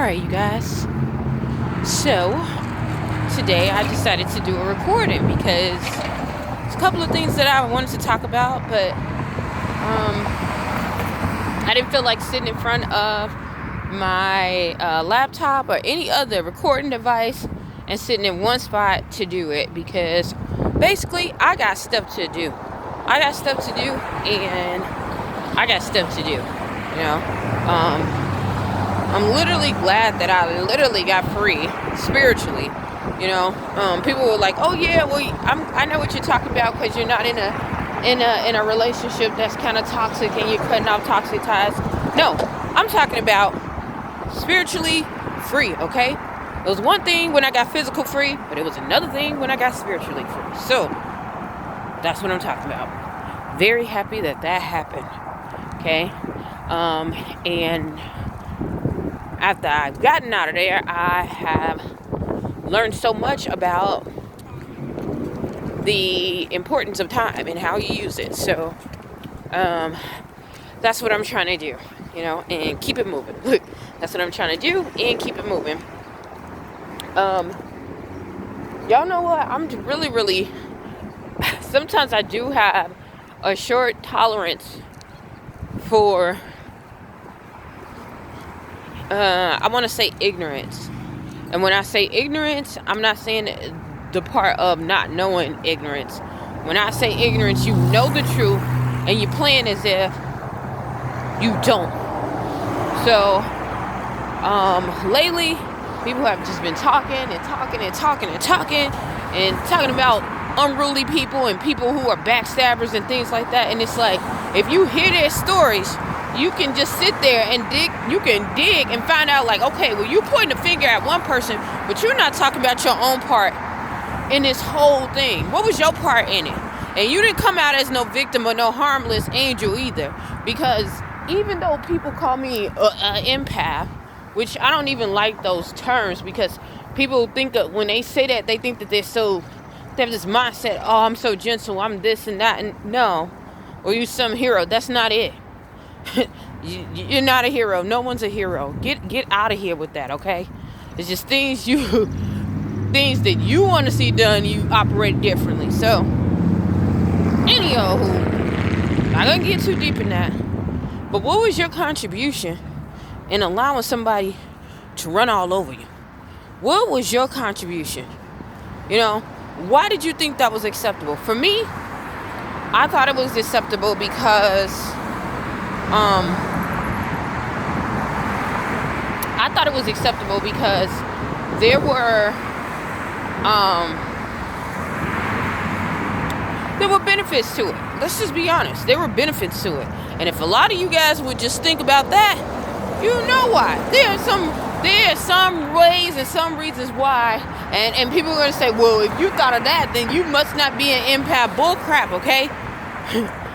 Alright, you guys. So, today I decided to do a recording because there's a couple of things that I wanted to talk about, but I didn't feel like sitting in front of my laptop or any other recording device and sitting in one spot to do it because basically I got stuff to do. I got stuff to do and I got stuff to do, you know. I'm literally glad that I literally got free spiritually. You know, people were like, "Oh yeah, well, I know what you're talking about because you're not in a relationship that's kind of toxic and you're cutting off toxic ties." No, I'm talking about spiritually free. Okay, it was one thing when I got physical free, but it was another thing when I got spiritually free. So that's what I'm talking about. Very happy that happened. Okay, and after I've gotten out of there, I have learned so much about the importance of time and how you use it. So that's what I'm trying to do, you know, and keep it moving. Look, that's what I'm trying to do and keep it moving. Y'all know what? I'm really sometimes I do have a short tolerance for I want to say ignorance. And when I say ignorance, I'm not saying the part of not knowing ignorance. When I say ignorance, you know the truth and you're playing as if you don't. So, lately, people have just been talking about unruly people and people who are backstabbers and things like that. And it's like, if you hear their stories, you can just sit there and dig. You can dig and find out, like, okay, well, you pointing a finger at one person, but you're not talking about your own part in this whole thing. What was your part in it? And you didn't come out as no victim or no harmless angel either. Because even though people call me an empath, which I don't even like those terms, because people think that when they say that, they think that they have this mindset, oh, I'm so gentle, I'm this and that. And no, or you some hero. That's not it. You're not a hero. No one's a hero. Get out of here with that, okay? It's just things that you want to see done, you operate differently. So, anywho, not gonna get too deep in that. But what was your contribution in allowing somebody to run all over you? What was your contribution? You know, why did you think that was acceptable? For me, I thought it was acceptable because there were benefits to it. Let's just be honest. There were benefits to it. And if a lot of you guys would just think about that, you know why. There are some ways and some reasons why. And people are going to say, well, if you thought of that, then you must not be an empath. Bullcrap, okay?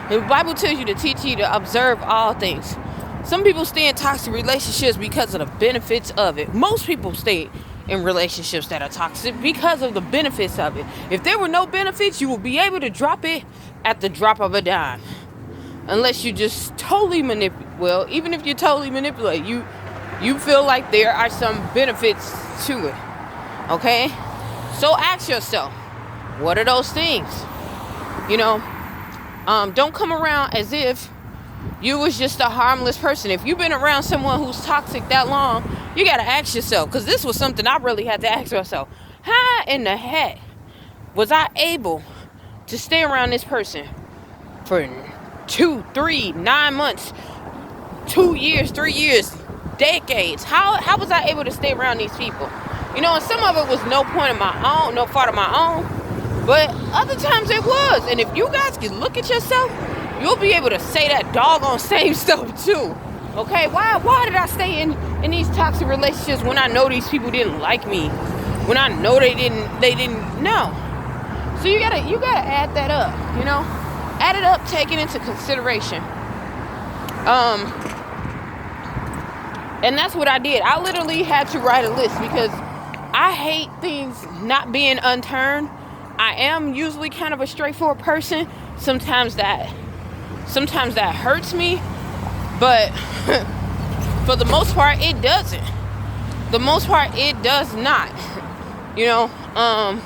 The Bible tells you to teach you to observe all things. Some people stay in toxic relationships because of the benefits of it. Most people stay in relationships that are toxic because of the benefits of it. If there were no benefits, you will be able to drop it at the drop of a dime. Unless you just totally manipulate. Well, even if you totally manipulate, you feel like there are some benefits to it. Okay? So ask yourself, what are those things? You know, don't come around as if you was just a harmless person. If you've been around someone who's toxic that long, you got to ask yourself, because this was something I really had to ask myself. How in the heck was I able to stay around this person for 2, 3, 9 months, 2 years, 3 years, decades? How was I able to stay around these people? You know, and some of it was no fault of my own, but other times it was. And if you guys can look at yourself, you'll be able to say that doggone same stuff too. Okay, why did I stay in these toxic relationships when I know these people didn't like me? When I know they didn't know. So you gotta add that up, you know? Add it up, take it into consideration. And that's what I did. I literally had to write a list because I hate things not being unturned. I am usually kind of a straightforward person. Sometimes that hurts me, but for the most part, it doesn't. the most part, it does not. You know, I'm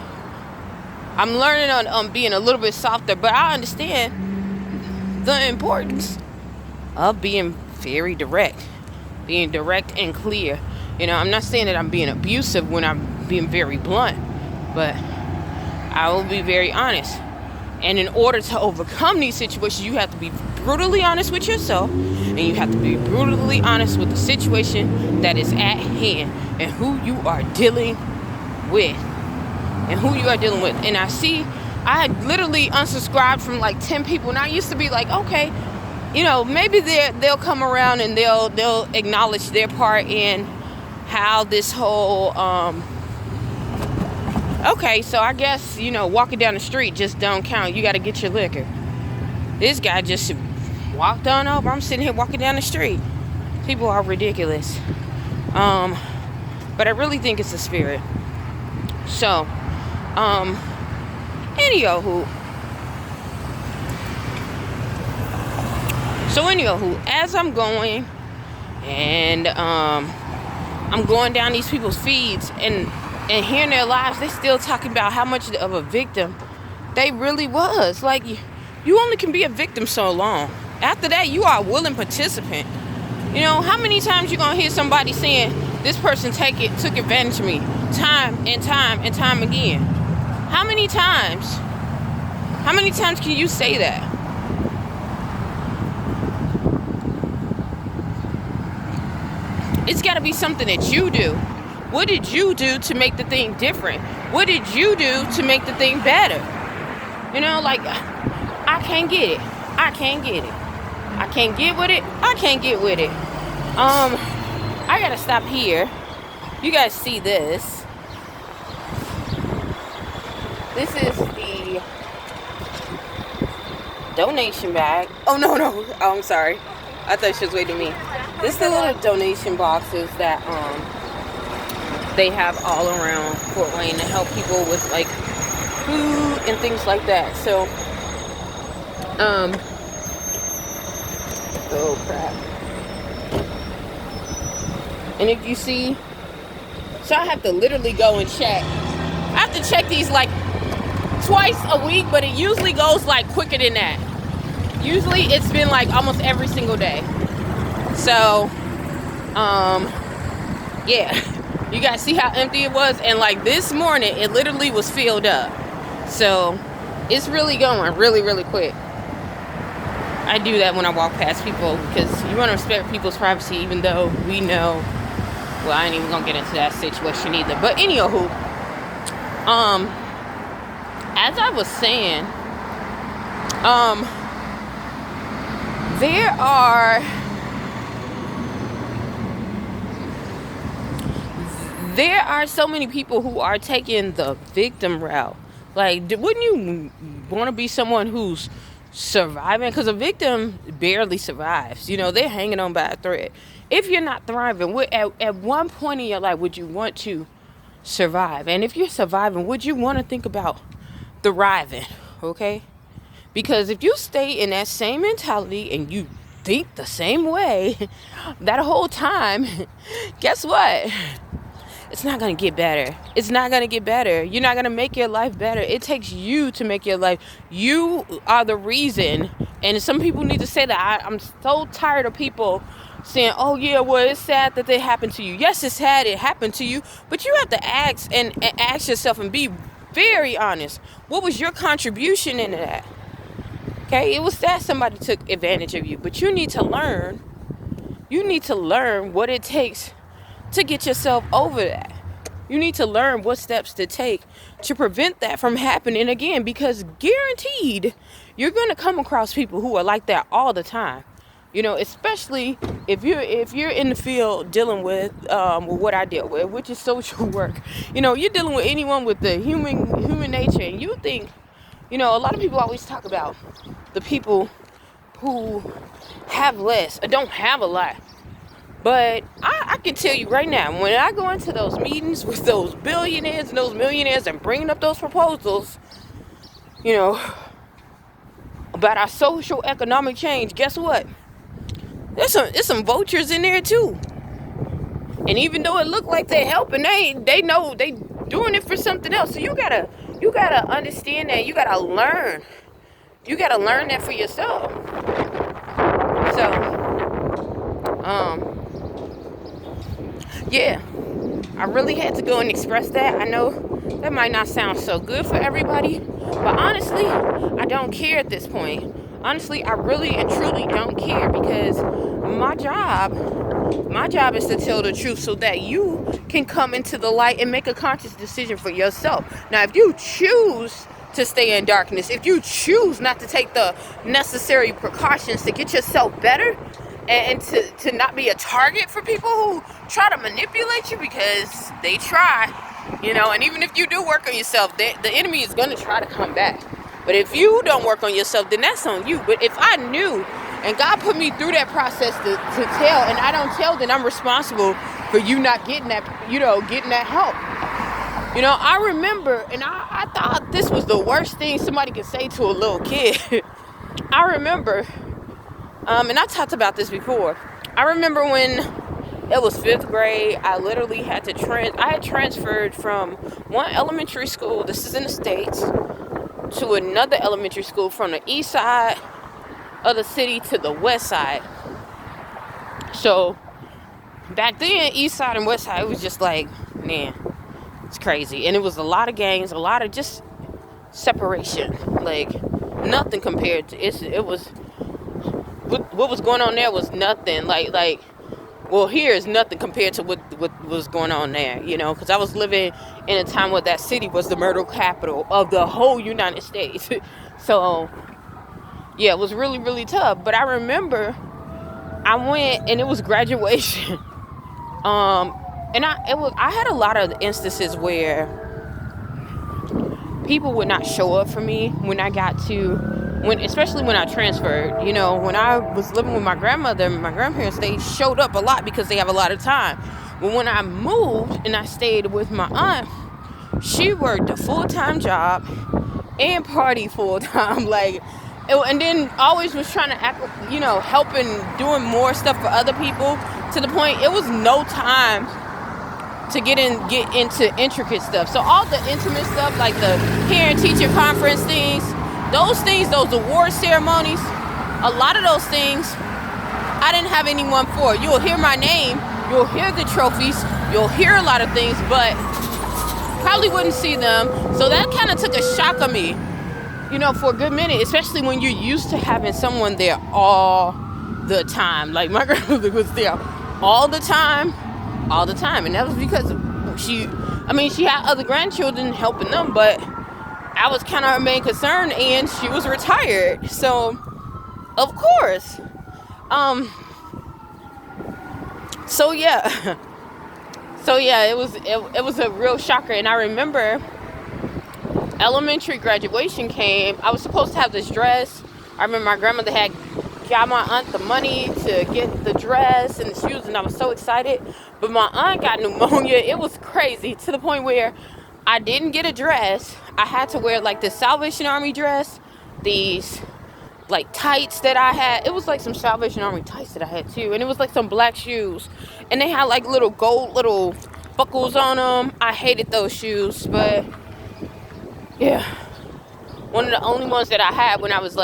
learning on being a little bit softer, but I understand the importance of being very direct, being direct and clear. You know, I'm not saying that I'm being abusive when I'm being very blunt, but I will be very honest. And in order to overcome these situations, you have to be brutally honest with yourself, and you have to be brutally honest with the situation that is at hand and who you are dealing with. And I literally unsubscribed from like 10 people, and I used to be like, okay, you know, maybe they'll come around and they'll acknowledge their part in how this whole okay, so I guess, you know, walking down the street just don't count. You got to get your liquor. This guy just walked on over. I'm sitting here walking down the street. People are ridiculous. But I really think it's the spirit. So, anywho, as I'm going and I'm going down these people's feeds and hearing their lives, they still talking about how much of a victim they really was. Like, you only can be a victim so long. After that, you are a willing participant. You know, how many times you gonna hear somebody saying, this person took advantage of me time and time and time again? How many times? How many times can you say that? It's got to be something that you do. What did you do to make the thing different? What did you do to make the thing better? You know, like, I can't get it. I can't get it. I can't get with it. I can't get with it. I gotta stop here. You guys see this. This is the donation bag. Oh, no. Oh, I'm sorry. I thought she was waiting me. This is the little donation boxes that they have all around Fort Wayne to help people with like food and things like that. So, oh crap. And if you see, so I have to literally go and check. I have to check these like twice a week, but it usually goes like quicker than that. Usually it's been like almost every single day. So, yeah, you guys see how empty it was? And like this morning, it literally was filled up. So it's really going really, really quick. I do that when I walk past people because you want to respect people's privacy, even though we know, well, I ain't even gonna get into that situation either. But anywho, as I was saying, there are so many people who are taking the victim route. Like, wouldn't you want to be someone who's surviving? Because a victim barely survives. You know, they're hanging on by a thread. If you're not thriving, at one point in your life, would you want to survive? And if you're surviving, would you want to think about thriving? Okay? Because if you stay in that same mentality and you think the same way that whole time, guess what? It's not going to get better. It's not going to get better. You're not going to make your life better. It takes you to make your life. You are the reason. And some people need to say that. I'm so tired of people saying, oh, yeah, well, it's sad that it happened to you. Yes, it's sad it happened to you. But you have to ask yourself and be very honest. What was your contribution into that? Okay, it was that somebody took advantage of you. But you need to learn. You need to learn what it takes to get yourself over that. You need to learn what steps to take to prevent that from happening again, because guaranteed you're going to come across people who are like that all the time. You know, especially if you're in the field dealing with what I deal with, which is social work. You know, you're dealing with anyone with the human nature, and you think, you know, a lot of people always talk about the people who have less or don't have a lot. But I can tell you right now, when I go into those meetings with those billionaires and those millionaires and bringing up those proposals, you know, about our social economic change, guess what? There's some vultures in there too. And even though it look like they're helping, they know they doing it for something else. So you gotta understand that. You gotta learn. You gotta learn that for yourself. So, yeah, I really had to go and express that. I know that might not sound so good for everybody, but honestly, I don't care at this point. Honestly, I really and truly don't care, because my job is to tell the truth so that you can come into the light and make a conscious decision for yourself. Now, if you choose to stay in darkness, if you choose not to take the necessary precautions to get yourself better, and to not be a target for people who try to manipulate you, because they try, and even if you do work on yourself, the enemy is going to try to come back. But if you don't work on yourself, then that's on you. But if I knew, and God put me through that process to tell, and I don't tell, then I'm responsible for you not getting that, getting that help. I remember, and I thought this was the worst thing somebody could say to a little kid. I remember, and I talked about this before. I remember when it was 5th grade, I literally had to I had transferred from one elementary school, this is in the States, to another elementary school from the east side of the city to the west side. So back then, east side and west side, it was just like, man, it's crazy. And it was a lot of gangs, a lot of just separation, like nothing compared to it was what was going on there was nothing well, here is nothing compared to what was going on there, because I was living in a time where that city was the murder capital of the whole United States. So, yeah, it was really, really tough. But I remember I went, and it was graduation. And I had a lot of instances where people would not show up for me especially when I transferred. When I was living with my grandmother and my grandparents, they showed up a lot because they have a lot of time. But when I moved and I stayed with my aunt, she worked a full-time job and party full-time, and then always was trying to act, helping, doing more stuff for other people, to the point it was no time to get into intricate stuff. So all the intimate stuff, like the parent-teacher conference things, those award ceremonies, a lot of those things, I didn't have anyone for. You'll hear my name, you'll hear the trophies, you'll hear a lot of things, but probably wouldn't see them. So that kind of took a shock on me, for a good minute, especially when you're used to having someone there all the time. Like my grandmother was there all the time. And that was because she had other grandchildren helping them, but I was kind of her main concern, and she was retired. So, of course. So yeah, it was a real shocker. And I remember elementary graduation came. I was supposed to have this dress. I remember my grandmother had got my aunt the money to get the dress and the shoes, and I was so excited. But my aunt got pneumonia. It was crazy, to the point where I didn't get a dress. I had to wear the Salvation Army dress, these tights that I had. It was some Salvation Army tights that I had too, and it was some black shoes, and they had little gold little buckles on them. I hated those shoes, but yeah, one of the only ones that I had when I was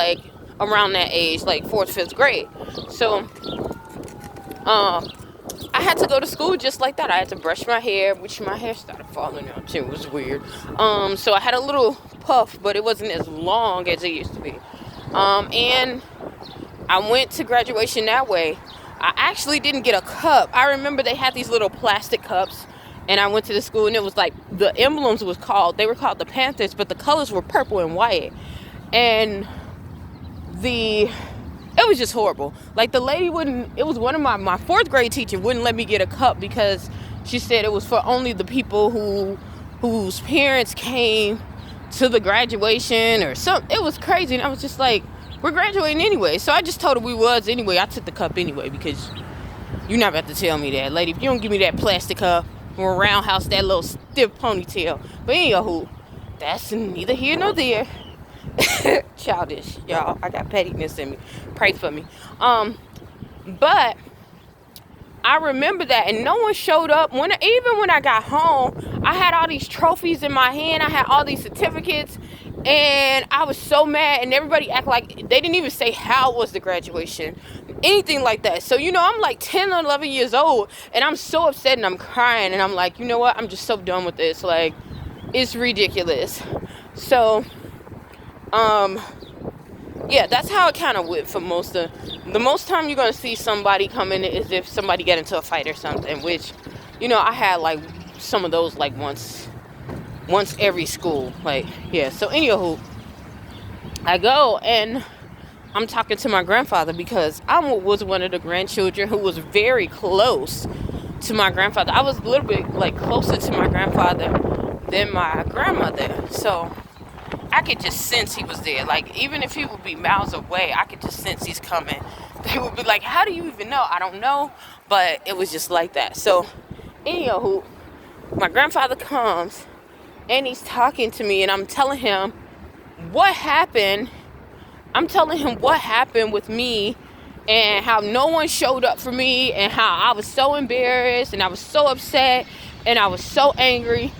around that age, 4th, 5th grade. So I had to go to school just like that. I had to brush my hair, which my hair started falling out too. It was weird. So I had a little puff, but it wasn't as long as it used to be. And I went to graduation that way. I actually didn't get a cup. I remember they had these little plastic cups, and I went to the school, and it was the emblems they were called the Panthers, but the colors were purple and white. And it was just horrible. The lady it was one of my 4th grade teacher wouldn't let me get a cup, because she said it was for only the people whose parents came to the graduation or something. It was crazy. And I was just we're graduating anyway. So I just told her we was anyway. I took the cup anyway, because you're not about to tell me that, lady. If you don't give me that plastic cup or roundhouse that little stiff ponytail. But anywho, that's neither here nor there. Childish, y'all. I got pettiness in me. Pray for me. But I remember that, and no one showed up. Even when I got home, I had all these trophies in my hand. I had all these certificates, and I was so mad. And everybody acted like they didn't even say how was the graduation, anything like that. So I'm like 10 or 11 years old, and I'm so upset, and I'm crying, and I'm like, you know what? I'm just so done with this. Like, it's ridiculous. So, yeah, that's how it kind of went for the most time you're going to see somebody come in is if somebody get into a fight or something, which, I had like some of those like once every school. Like, yeah. So anywho, I go and I'm talking to my grandfather because I was one of the grandchildren who was very close to my grandfather. I was a little bit like closer to my grandfather than my grandmother. So I could just sense he was there. Like, even if he would be miles away, I could just sense he's coming. They would be like, how do you even know? I don't know. But it was just like that. So, anywho, my grandfather comes, and he's talking to me, and I'm telling him what happened. I'm telling him what happened with me, and how no one showed up for me, and how I was so embarrassed, and I was so upset, and I was so angry.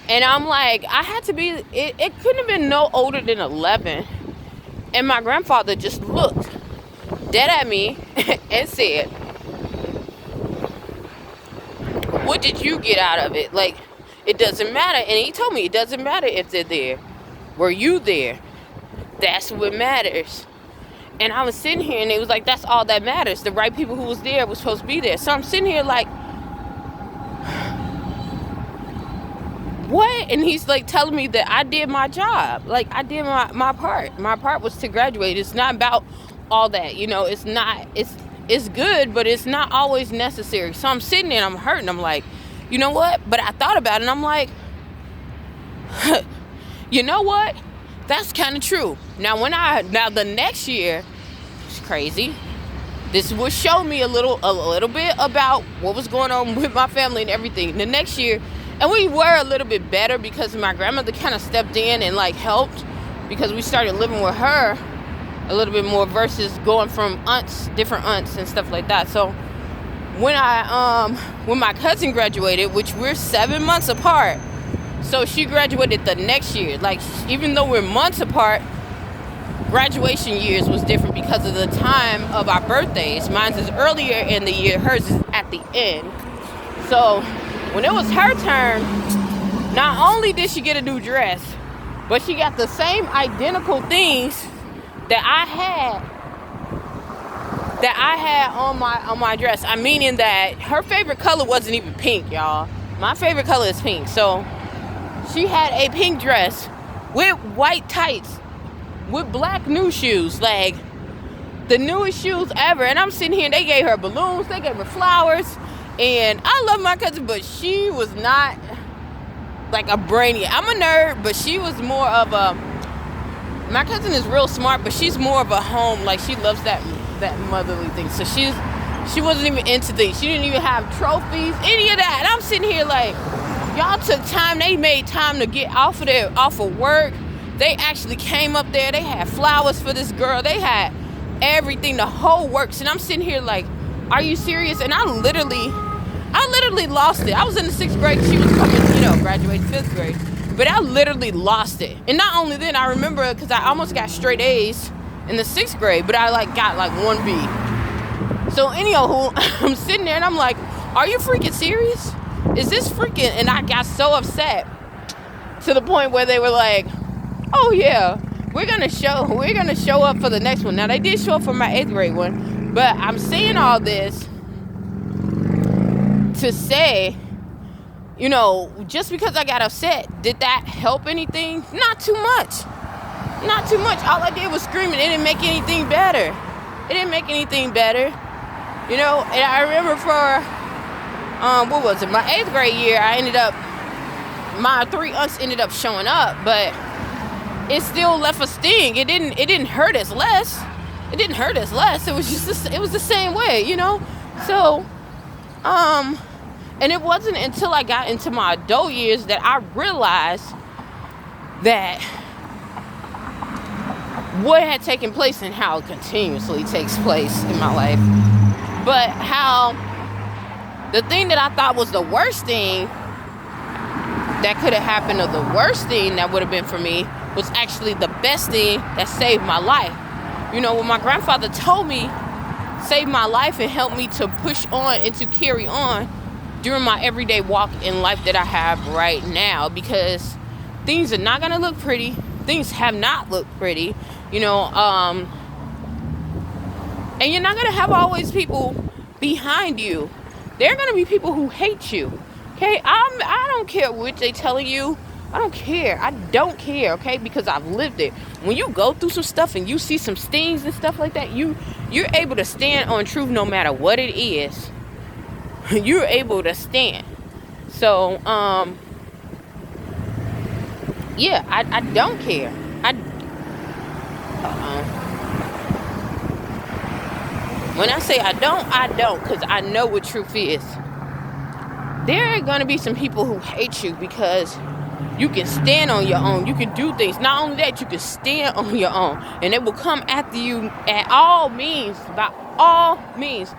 And I'm like, I had to be, it couldn't have been no older than 11. And my grandfather just looked dead at me and said, what did you get out of it? Like, it doesn't matter. And he told me, it doesn't matter if they're there. Were you there? That's what matters. And I was sitting here, and it was like, that's all that matters. The right people who was there was supposed to be there. So I'm sitting here like, what? And he's like telling me that I did my job. Like, I did my part. My part was to graduate. It's not about all that. It's not, it's good, but it's not always necessary. So I'm sitting there and I'm hurting. I'm like, you know what? But I thought about it, and I'm like, you know what? That's kind of true. Now the next year, it's crazy. This will show me a little bit about what was going on with my family and everything. The next year, and we were a little bit better because my grandmother kind of stepped in and like helped, because we started living with her a little bit more versus going from different aunts and stuff like that. So when my cousin graduated, which we're 7 months apart, so she graduated the next year. Like, even though we're months apart, graduation years was different because of the time of our birthdays. Mine's is earlier in the year, hers is at the end. So when it was her turn, not only did she get a new dress, but she got the same identical things that I had on my dress. I meaning that her favorite color wasn't even pink, y'all. My favorite color is pink. So she had a pink dress with white tights with black new shoes, like the newest shoes ever. And I'm sitting here, and they gave her balloons, they gave her flowers. And I love my cousin, but she was not like a brainiac. I'm a nerd, but she was more of my cousin is real smart, but she's more of a home, like she loves that motherly thing. So she wasn't even into things. She didn't even have trophies, any of that. And I'm sitting here like, y'all took time, they made time to get off of work. They actually came up there, they had flowers for this girl, they had everything, the whole works. And I'm sitting here like, are you serious? And I literally lost it. I was in the 6th grade. She was coming, graduate 5th grade. But I literally lost it. And not only then, I remember because I almost got straight A's in the 6th grade, but I got 1B. So anyhow, I'm sitting there and I'm like, are you freaking serious? Is this freaking? And I got so upset to the point where they were like, oh yeah, we're gonna show up for the next one. Now they did show up for my 8th grade one, but I'm saying all this to say, just because I got upset, did that help anything? Not too much. All I did was scream, and it didn't make anything better. And I remember for, my 8th grade year, my 3 aunts ended up showing up, but it still left a sting. It didn't hurt as less. It was just, it was the same way, So, and it wasn't until I got into my adult years that I realized that what had taken place and how it continuously takes place in my life, but how the thing that I thought was the worst thing that could have happened, or the worst thing that would have been for me, was actually the best thing that saved my life. You know, when my grandfather told me, saved my life and helped me to push on and to carry on during my everyday walk in life that I have right now, because things are not going to look pretty. Things have not looked pretty, you know, and you're not going to have always people behind you. There are going to be people who hate you. Okay, I don't care what they telling you. I don't care. I don't care, okay, because I've lived it. When you go through some stuff and you see some stings and stuff like that, you're able to stand on truth no matter what it is. You're able to stand. So, yeah, I don't care. When I say I don't, because I know what truth is. There are going to be some people who hate you because you can stand on your own. You can do things. Not only that, you can stand on your own. And they will come after you at all means, by all means.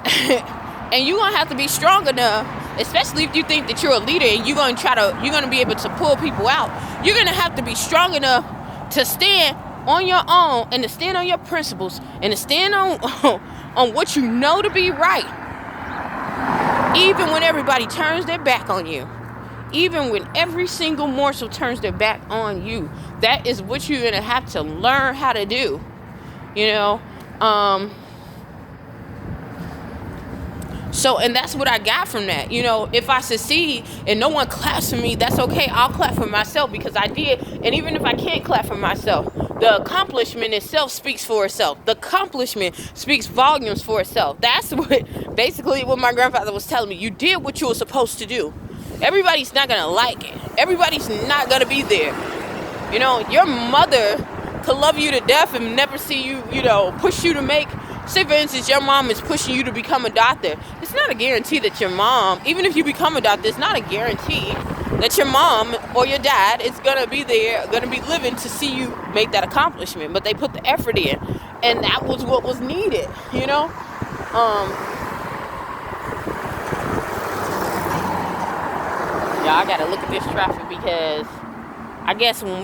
And you're going to have to be strong enough, especially if you think that you're a leader and you're going to be able to pull people out. You're going to have to be strong enough to stand on your own, and to stand on your principles, and to stand on what you know to be right. Even when everybody turns their back on you. Even when every single morsel turns their back on you. That is what you're going to have to learn how to do. You know? So, and that's what I got from that. You know, if I succeed and no one claps for me, that's okay. I'll clap for myself because I did. And even if I can't clap for myself, the accomplishment itself speaks for itself. The accomplishment speaks volumes for itself. That's basically what my grandfather was telling me. You did what you were supposed to do. Everybody's not going to like it. Everybody's not going to be there. You know, your mother could love you to death and never see you, you know, push you to make. Say, for instance, your mom is pushing you to become a doctor. It's not a guarantee that your mom, even if you become a doctor, it's not a guarantee that your mom or your dad is going to be there, going to be living to see you make that accomplishment. But they put the effort in. And that was what was needed, you know? Yeah, I got to look at this traffic because I guess when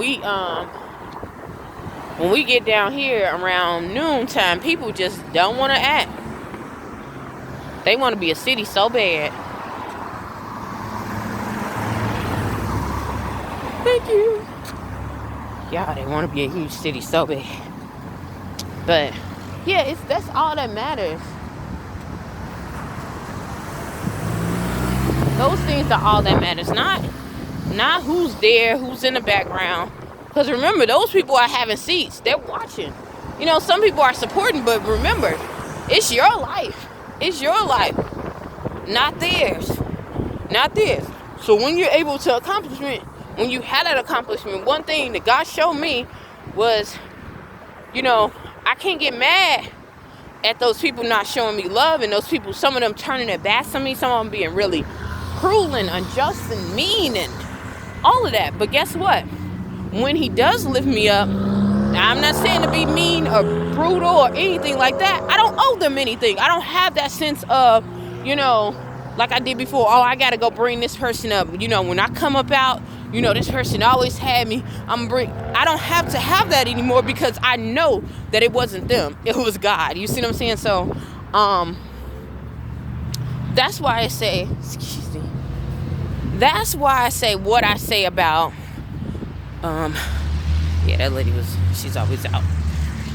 we get down here around noontime, people just don't want to act. They want to be a city so bad. Thank you. Yeah, they want to be a huge city so bad. But yeah, that's all that matters. Those things are all that matters. Not who's there, who's in the background. Because remember, those people are having seats. They're watching. You know, some people are supporting, but remember, it's your life. It's your life. Not theirs. Not theirs. So when you're able to accomplish it, when you had that accomplishment, one thing that God showed me was, you know, I can't get mad at those people not showing me love, and those people, some of them turning their backs on me, some of them being really cruel and unjust and mean and all of that. But guess what? When he does lift me up, now I'm not saying to be mean or brutal or anything like that. I don't owe them anything. I don't have that sense of, you know, like I did before, oh, I got to go bring this person up. You know, when I come up out, you know, this person always had me. I don't have to have that anymore because I know that it wasn't them. It was God. You see what I'm saying? So, that's why I say, excuse me. That's why I say what I say about, yeah, that lady she's always out.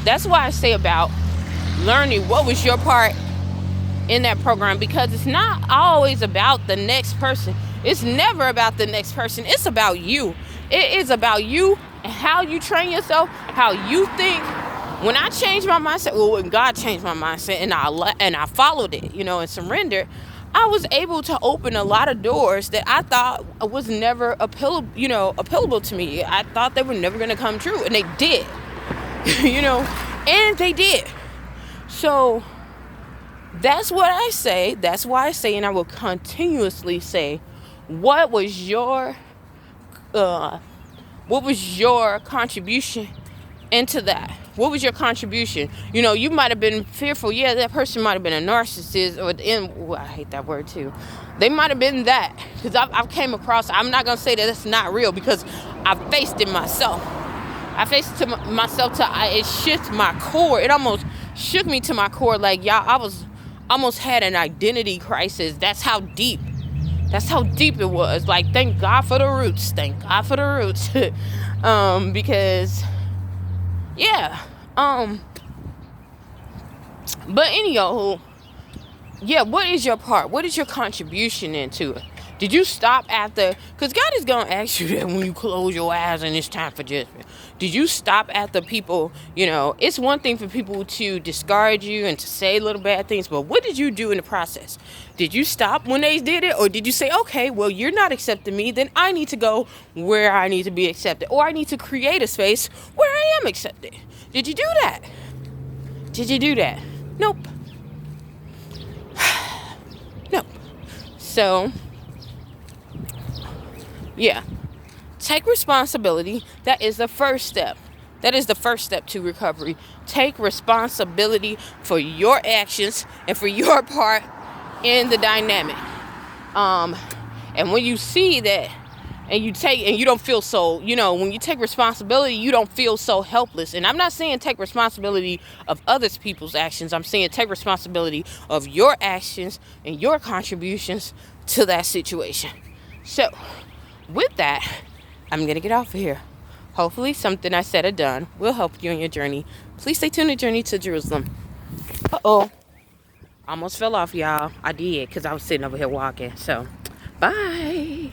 That's why I say about learning what was your part in that program, because it's not always about the next person. It's never about the next person. It's about you. It is about you and how you train yourself, how you think. When I changed my mindset, well, when God changed my mindset and I followed it, you know, and surrendered, I was able to open a lot of doors that I thought was never appealable to me. I thought they were never going to come true, and they did, you know, and they did. So that's what I say. That's why I say, and I will continuously say, what was your contribution into that? What was your contribution? You might have been fearful. Yeah, that person might have been a narcissist, or I hate that word too. They might have been that, because I've came across. I'm not gonna say that it's not real, because I faced it myself. I faced it myself it shook my core. It almost shook me to my core. Like, y'all, I was almost had an identity crisis. That's how deep it was. Like, thank God for the roots. Thank God for the roots. Because, yeah. But anyhow, yeah, what is your part? What is your contribution into it? Did you stop because God is going to ask you that when you close your eyes and it's time for judgment. Did you stop at the people? It's one thing for people to discard you and to say little bad things, but what did you do in the process? Did you stop when they did it? Or did you say, okay, well, you're not accepting me, then I need to go where I need to be accepted, or I need to create a space where I am accepted? Did you do that? Did you do that? Nope. Nope. So, yeah. Take responsibility. That is the first step. That is the first step to recovery. Take responsibility for your actions and for your part in the dynamic. And when you see that, and you don't feel so, when you take responsibility, you don't feel so helpless. And I'm not saying take responsibility of other people's actions. I'm saying take responsibility of your actions and your contributions to that situation. So, with that, I'm going to get off of here. Hopefully something I said or done will help you in your journey. Please stay tuned to Journey to Jerusalem. Almost fell off, y'all. I did, because I was sitting over here walking. So, bye.